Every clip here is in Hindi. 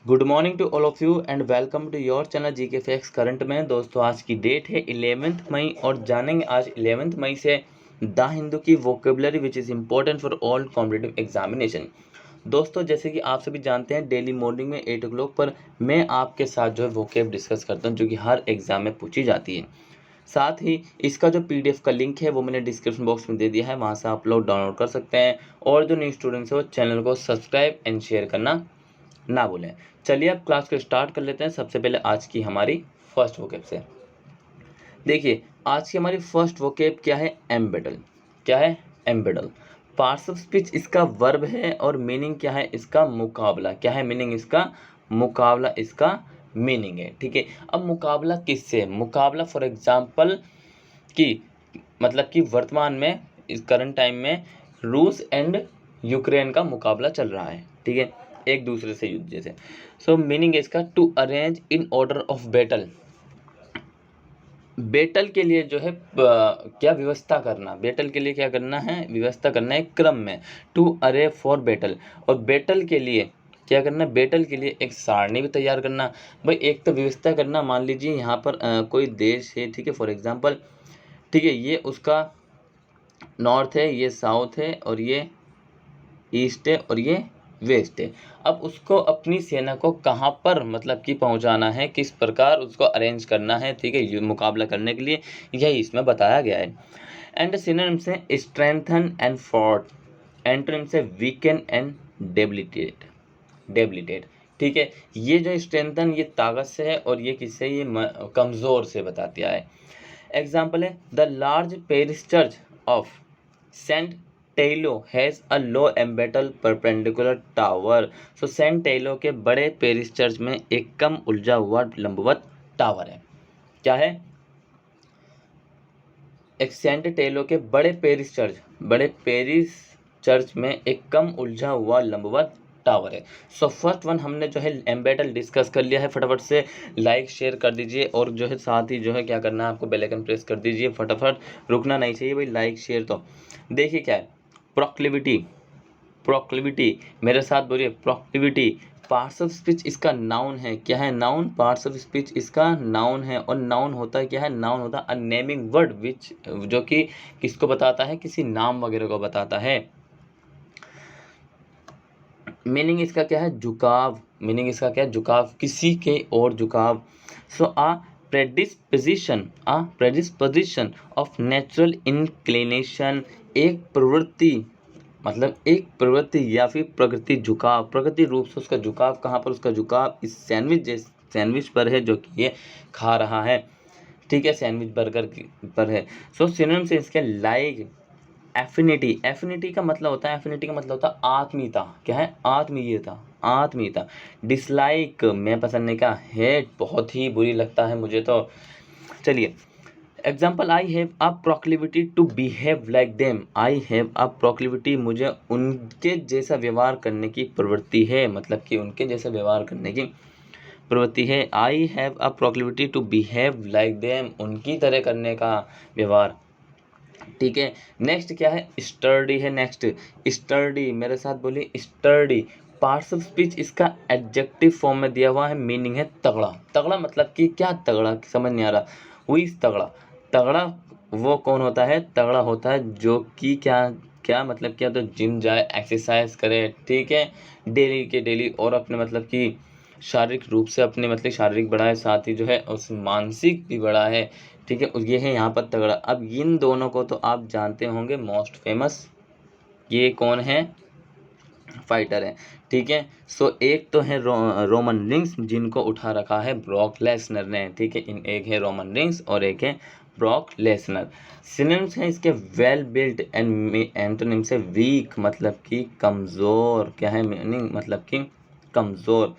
Good morning to all of you and welcome to your channel GK facts current में। दोस्तों आज की डेट है 11 मई और जानेंगे आज 11 मई से द हिंदू की vocabulary which is important for all competitive examination. दोस्तों जैसे कि आप सभी जानते हैं डेली मॉर्निंग में 8 o'clock पर मैं आपके साथ जो है वोकेब डिस्कस करता हूं जो कि हर एग्जाम में पूछी जाती है। साथ ही इसका जो पीडीएफ का लिंक है वो मैंने डिस्क्रिप्शन बॉक्स में दे दिया है, वहां से आप लोग डाउनलोड कर सकते हैं। और जो न्यू स्टूडेंट्स है वो चैनल को सब्सक्राइब एंड शेयर करना ना भूलें। चलिए अब क्लास को स्टार्ट कर लेते हैं। सबसे पहले आज की हमारी फर्स्ट वोकेब से देखिए, आज की हमारी फर्स्ट वोकेब क्या है? एम्बेडल। क्या है? एम्बेडल। पार्ट्स ऑफ स्पीच इसका वर्ब है और मीनिंग क्या है इसका? मुकाबला। क्या है मीनिंग इसका? मुकाबला इसका मीनिंग है। ठीक है, अब मुकाबला किससे? मुकाबला फॉर एग्जाम्पल कि मतलब कि वर्तमान में इस करंट टाइम में रूस एंड यूक्रेन का मुकाबला चल रहा है। ठीक है, एक दूसरे से युद्ध जैसे। सो मीनिंग है इसका to arrange in order of battle. Battle के लिए जो है क्या व्यवस्था करना, बैटल के लिए क्या करना है? व्यवस्था करना है क्रम में। टू अरे फॉर बैटल, और बैटल के लिए क्या करना? बैटल के लिए एक सारणी भी तैयार करना। भाई एक तो व्यवस्था करना, मान लीजिए यहाँ पर कोई देश है, ठीक है, फॉर एग्जांपल, ठीक है, ये उसका नॉर्थ है, ये साउथ है, और ये ईस्ट है, और ये वेस्ट है। अब उसको अपनी सेना को कहाँ पर मतलब कि पहुँचाना है, किस प्रकार उसको अरेंज करना है, ठीक है, ये मुकाबला करने के लिए यही इसमें बताया गया है। एंड सिनोनिम से स्ट्रेंथन एंड फोर्ट, एंटोनिम से वीकन एंड डेबिलिटेट। डेबिलिटेट, ठीक है, ये जो स्ट्रेंथन ये ताकत से है और ये किससे? ये कमज़ोर से बताती है। एग्जाम्पल है the large parish church of Saint Teilo has a low embattled perpendicular tower. So Saint Teilo के बड़े पेरिस चर्च में एक कम उलझा हुआ लंबवत टावर है। क्या है? एक सेंट टेलो के बड़े पेरिस चर्च में एक कम उलझा हुआ लंबवत टावर है। सो फर्स्ट वन हमने जो है एम्बेडल डिस्कस कर लिया है। फटाफट से लाइक शेयर कर दीजिए और जो है साथ ही जो है क्या करना है आपको, बेल आइकन प्रेस कर दीजिए। फटाफट रुकना नहीं चाहिए भाई, लाइक शेयर। तो देखिए क्या है, प्रोक्लिविटी। प्रोक्लिविटी मेरे साथ बोलिए, प्रोक्लिविटी। पार्ट्स ऑफ स्पीच इसका नाउन है। क्या है? नाउन। पार्ट्स ऑफ स्पीच इसका नाउन है। और नाउन होता है क्या है? नाउन होता है अ नेमिंग वर्ड विच, जो कि किसको बताता है? किसी नाम वगैरह को बताता है। मीनिंग इसका क्या है? झुकाव। मीनिंग इसका क्या है? झुकाव, किसी के ओर झुकाव। सो प्रेडिस्पोजिशन ऑफ नेचुरल इंक्लिनेशन, एक प्रवृत्ति, मतलब एक प्रवृत्ति या फिर प्रकृति झुकाव, प्रकृति रूप से उसका झुकाव। कहाँ पर उसका झुकाव? इस सैंडविच पर है जो कि ये खा रहा है। ठीक है, सैंडविच बर्गर पर है। सो सिनोनिम से इसके लाइक, एफिनिटी। एफिनिटी का मतलब होता है, एफिनिटी का मतलब होता है आत्मीयता। क्या है? आत्मीयता। आत्मीयता। डिसलाइक, मैं पसंद नहीं का। हेट, बहुत ही बुरी लगता है मुझे तो। चलिए example, I have a proclivity to behave like them. I have a proclivity, मुझे उनके जैसा व्यवहार करने की प्रवृत्ति है, मतलब कि उनके जैसा व्यवहार करने की प्रवृत्ति है। I have a proclivity to behave like them, उनकी तरह करने का व्यवहार। ठीक है, नेक्स्ट क्या है? स्टर्डी है। नेक्स्ट स्टर्डी, मेरे साथ बोलिए, स्टर्डी। पार्ट्स ऑफ स्पीच इसका एडजेक्टिव फॉर्म में दिया हुआ है। मीनिंग है तगड़ा। तगड़ा मतलब कि क्या? तगड़ा समझ नहीं आ रहा। हुई तगड़ा। तगड़ा वो कौन होता है? तगड़ा होता है जो कि क्या क्या मतलब क्या? तो जिम जाए, एक्सरसाइज करे, ठीक है, डेली के डेली, और अपने मतलब कि शारीरिक रूप से अपने मतलब शारीरिक बढ़ा है, साथ ही जो है उस मानसिक भी बढ़ा है। ठीक है, ये है यहाँ पर तगड़ा। अब इन दोनों को तो आप जानते होंगे, मोस्ट फेमस ये कौन है? फाइटर है। ठीक है, सो एक तो है रोमन रिंग्स, जिनको उठा रखा है ब्रॉक लेसनर ने। ठीक है, एक है रोमन रिंग्स और एक है ब्रॉक लेसनर। सिनोनिम्स है इसके वेल बिल्ट एंड एंटोनिम से वीक, मतलब कि कमज़ोर। क्या है मीनिंग? मतलब कि कमज़ोर।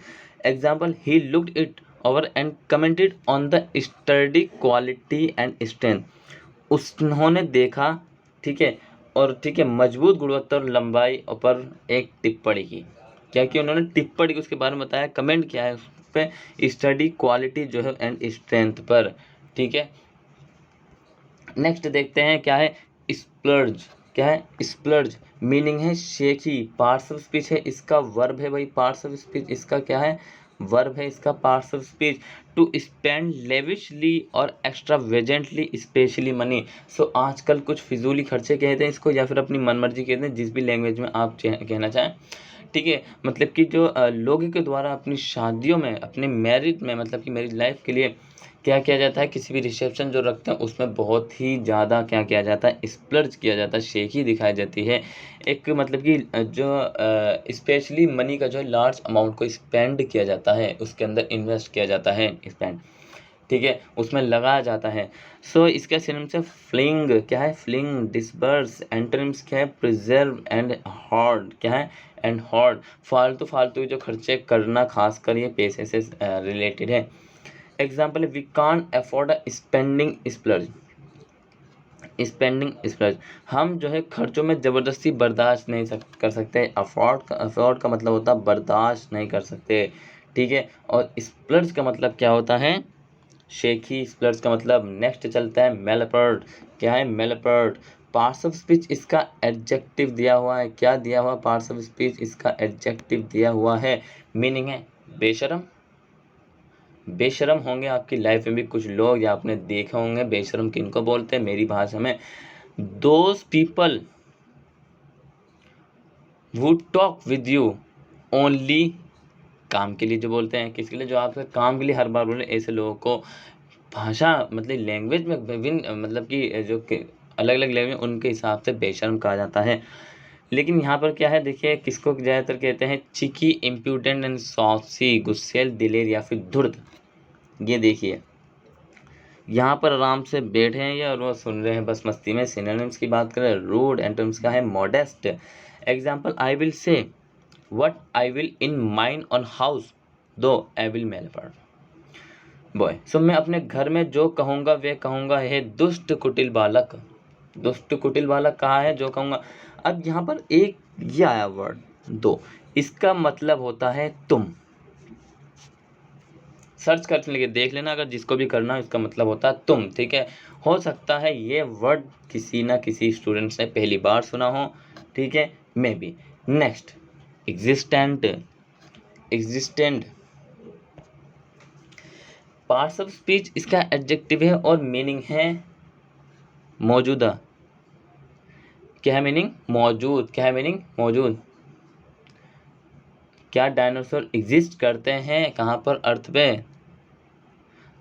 Example, he looked it over and commented on the study quality and strength. उन्होंने देखा, ठीक है, और ठीक है मजबूत गुणवत्ता और लंबाई पर एक टिप्पणी की। क्या कि उन्होंने टिप्पणी उसके बारे में बताया, कमेंट किया है उस पर, स्टडी क्वालिटी जो है एंड स्ट्रेंथ पर। ठीक है, नेक्स्ट देखते हैं क्या है? स्प्लर्ज। क्या है? स्प्लर्ज, मीनिंग है शेखी। पार्ट्स ऑफ स्पीच है इसका वर्ब है भाई। पार्ट्स ऑफ स्पीच इसका क्या है? वर्ब है इसका parts of speech, to spend lavishly और एक्स्ट्रावेजेंटली स्पेशली मनी। सो आजकल कुछ फिजूली खर्चे कहते हैं इसको, या फिर अपनी मनमर्जी कहते हैं, जिस भी लैंग्वेज में आप कहना चाहें, ठीक है। मतलब कि जो लोगों के द्वारा अपनी शादियों में, अपने मैरिज में, मतलब कि मैरिज लाइफ के लिए क्या किया जाता है, किसी भी रिसेप्शन जो रखते हैं उसमें बहुत ही ज़्यादा क्या किया जाता है, स्प्लर्ज किया जाता है, शेखी दिखाई जाती है। एक मतलब कि जो स्पेशली मनी का जो है लार्ज अमाउंट को स्पेंड किया जाता है, उसके अंदर इन्वेस्ट किया जाता है, स्पेंड, ठीक है, उसमें लगाया जाता है। सो इसका सिनोनिम्स है फ्लिंग, क्या है, फ्लिंग, डिस्बर्स, एंटोनिम्स क्या है, प्रिजर्व एंड हॉर्ड, क्या है, एंड हॉर्ड, फालतू फालतू जो खर्चे करना, खासकर ये पैसे से रिलेटेड है। एग्जाम्पल है, we can't afford spending splurge, spending splurge, हम जो है खर्चों में ज़बरदस्ती बर्दाश्त नहीं कर सकते। अफोर्ड का मतलब होता है बर्दाश्त नहीं कर सकते, ठीक है। और स्प्लर्ज का मतलब क्या होता है, शेखी। स्प्लर्ज का मतलब, नेक्स्ट चलता है मेलपर्ड, क्या है, मेलपर्ड। पार्ट्स ऑफ स्पीच इसका एडजेक्टिव दिया हुआ है, क्या दिया हुआ, पार्ट्स ऑफ स्पीच इसका एडजेक्टिव दिया हुआ है। मीनिंग है बेशरम, बेशरम होंगे आपकी लाइफ में भी कुछ लोग, या आपने देखे होंगे बेशरम किनको बोलते हैं मेरी भाषा में, those people who talk with you only, काम के लिए जो बोलते हैं, किसके लिए, जो आपके काम के लिए हर बार बोले, ऐसे लोगों को भाषा मतलब लैंग्वेज में विभिन्न मतलब कि जो अलग अलग लैंग्वेज उनके हिसाब से बेशर्म कहा जाता है। लेकिन यहाँ पर क्या है, देखिए किसको ज़्यादातर कहते हैं, चिकी, इम्प्यूडेंट एंड सॉसी, गुस्सेल, दिलेर या फिर धूर्त। ये देखिए यहाँ पर आराम से बैठे हैं या वो सुन रहे हैं बस मस्ती में। सिनोनिम्स की बात करें, रूड, एंटोनिम्स का है modest. Example, I will say what I will in mine on house दो आई विल मेलपर्ड बॉय। सो मैं अपने घर में जो कहूँगा वे कहूँगा है दुष्ट कुटिल बालक, दुष्ट कुटिल बालक कहा है जो कहूँगा। अब यहाँ पर एक ये आया वर्ड दो, इसका मतलब होता है तुम, सर्च करने लगे देख लेना, अगर जिसको भी करना हो इसका मतलब होता है तुम, ठीक है। हो सकता है ये वर्ड किसी ना किसी स्टूडेंट्स ने पहली बार सुना हो, ठीक है, may be. Next, existent, existent, parts of speech इसका एडजेक्टिव है और मीनिंग है मौजूदा, क्या है मीनिंग, मौजूद, क्या है मीनिंग, मौजूद। क्या डायनासोर एग्जिस्ट करते हैं, कहाँ पर, अर्थ पे,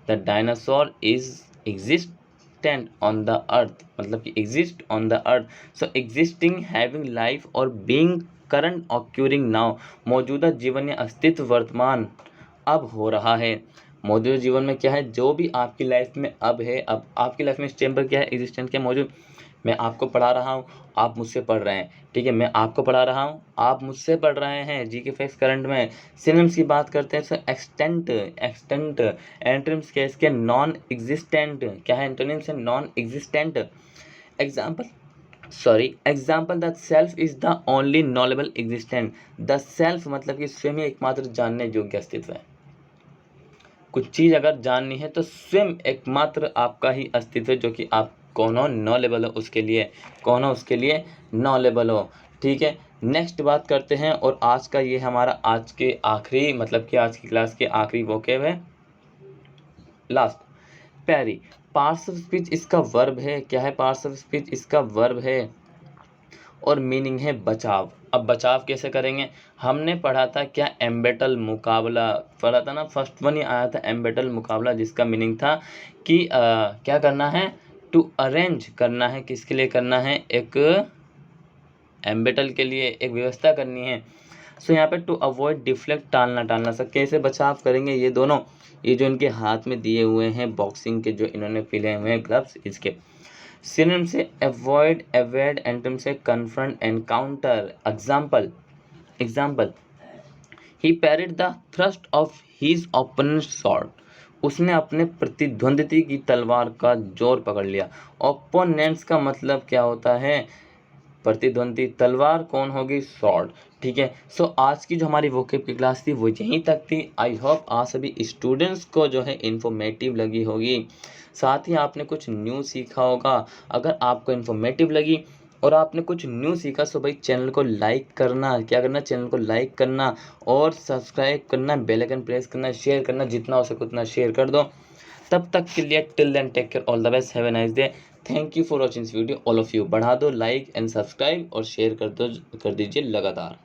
the dinosaur is existent on the earth, मतलब कि exist on the earth. So existing, having life और बीइंग करंट, ऑक्यूरिंग नाउ, मौजूदा जीवन या अस्तित्व, वर्तमान, अब हो रहा है। मौजूदा जीवन में क्या है, जो भी आपकी लाइफ में अब है, अब आपकी लाइफ में इस टाइम पर क्या है, एग्जिस्टेंट, क्या मौजूद। मैं आपको पढ़ा रहा हूँ, आप मुझसे पढ़ रहे हैं, ठीक है, मैं आपको पढ़ा रहा हूँ, आप मुझसे पढ़ रहे हैं, जी के फैक्स करंट में। सिनोनिम्स की बात करते हैं, सर एक्सटेंट, एक्सटेंट, एंटोनिम्स क्या है इसके, नॉन एग्जिस्टेंट, क्या है, एंटोनिम्स है non existent. Example the self is the only knowledgeable existent, the self मतलब कि स्वयं एकमात्र जानने योग्य अस्तित्व है। कुछ चीज़ अगर जाननी है तो स्वयं एकमात्र आपका ही अस्तित्व है, जो कि आप कौन हो, नॉलेबल हो उसके लिए, कौन हो उसके लिए, नॉलेबल हो, ठीक है। नेक्स्ट बात करते हैं, और आज का ये हमारा आज के आखिरी मतलब कि आज की क्लास के आखिरी वोकैब है, लास्ट, पैरी। पार्ट्स ऑफ स्पीच इसका वर्ब है, क्या है, पार्ट्स ऑफ स्पीच इसका वर्ब है और मीनिंग है बचाव। अब बचाव कैसे करेंगे, हमने पढ़ा था क्या, एम्बेटल मुकाबला पढ़ा था ना, फर्स्ट वन ही आया था एम्बेटल मुकाबला, जिसका मीनिंग था कि क्या करना है, टू अरेंज करना है, किसके लिए करना है, एक एम्बेटल के लिए एक व्यवस्था करनी है। सो यहाँ पे टू अवॉइड, डिफ्लेक्ट, टालना, टालना। सब कैसे बचाव करेंगे, ये दोनों, ये जो इनके हाथ में दिए हुए हैं बॉक्सिंग के जो इन्होंने पहने हुए हैं ग्लव्स, इसके सिनोनिम से अवॉइड, एवेड, एंटोनिम से confront, encounter. Example, he पैरिड the thrust of his opponents sword, उसने अपने प्रतिद्वंद्वी की तलवार का जोर पकड़ लिया। ओपोनेंट्स का मतलब क्या होता है, प्रतिद्वंदी, तलवार कौन होगी, स्वॉर्ड, ठीक है। सो आज की जो हमारी वोकैब की क्लास थी वो यहीं तक थी। आई होप आप सभी स्टूडेंट्स को जो है इन्फॉर्मेटिव लगी होगी, साथ ही आपने कुछ न्यू सीखा होगा। अगर आपको इन्फॉर्मेटिव लगी और आपने कुछ न्यू सीखा सो भाई चैनल को लाइक करना, क्या करना, चैनल को लाइक करना और सब्सक्राइब करना, बेल आइकन प्रेस करना, शेयर करना, जितना हो सके उतना शेयर कर दो। तब तक के लिए till then take care, all the best, have a nice day. Thank you for watching this video all of you. बढ़ा दो लाइक एंड सब्सक्राइब और शेयर कर दीजिए लगातार।